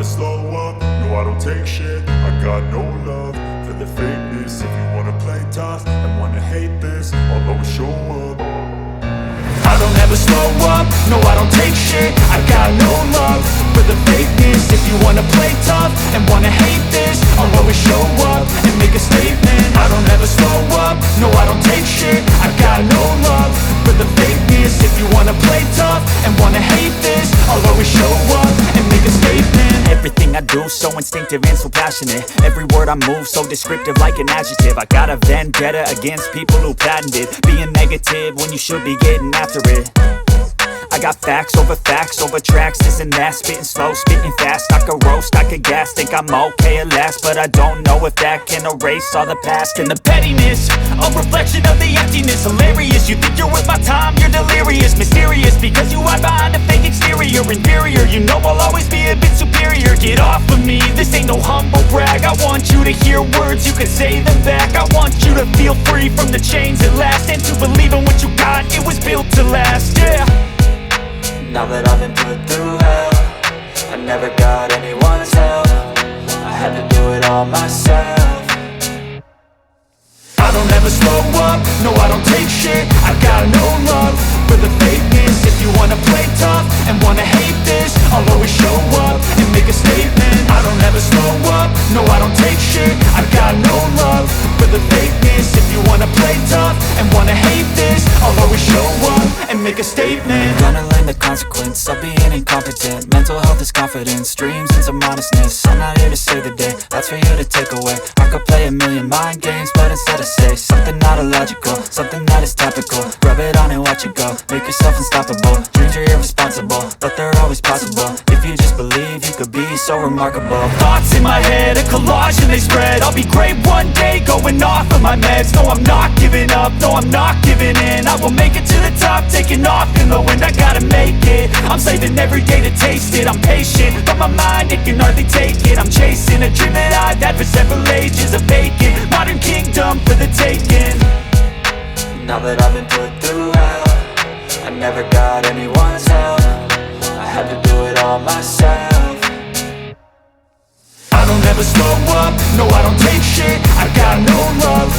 slow up, no I don't take shit. I got no love for the fakeness. If you wanna play tough and wanna hate this, I'll always show up. I don't ever slow up, no I don't take shit. I got no love for the fakeness. If you wanna play tough and wanna hate this, I'll always show up and make a statement. I don't ever slow up, no I don't take shit. I got no love for the fakeness. If you wanna play tough and wanna hate this, I'll always show up and make a statement. Everything I do so instinctive and so passionate. Every word I move so descriptive like an adjective. I got a vendetta against people who patented being negative when you should be getting after it. I got facts over tracks, this and that. Spitting slow, spitting fast, I could roast, I could gas. Think I'm okay at last, but I don't know if that can erase all the past. And the pettiness, a reflection of the emptiness. Hilarious, you think you're worth my time, you're delirious. Mysterious, because you hide behind a fake exterior. Inferior, you know I'll always be a bit superior. Get off of me, this ain't no humble brag. I want you to hear words, you can say them back. I want you to feel free from the chains at last, and to believe in what you got, it was built to last, yeah. Now that I've been put through hell, I never got anyone's help. I had to do it all myself. I don't ever slow up, no I don't take shit. I got no love for the fakeness. If you wanna play tough and wanna hate this, I'll always show up and make a statement. I don't ever slow up, no I don't take shit. I got no love for the fakeness. If you wanna play tough and wanna hate this, I'll always show up and make a statement. Gonna learn the consequence of being incompetent. Mental health is confidence, dreams and some honestness. I'm not here to save the day, that's for you to take away. I could play a million mind games, but instead I say something not illogical, something that is topical. Rub it on and watch it go, make yourself unstoppable. Dreams are irresponsible, but they're always possible. If you just believe, you could be so remarkable. Thoughts in my head, a collage and they spread. I'll be great one day, going off of my meds. No, I'm not giving up, no, I'm not giving in. I will make it to the top, taking off in the wind. I gotta make it, I'm saving every day to taste it. I'm patient, but my mind, it can hardly take it. I'm chasing a dream that I've had for several ages. A vacant, modern kingdom for the taking. Now that I've been put through hell, I never got anyone's help. I had to do it all myself. I don't ever slow up, no I don't take shit. I got no love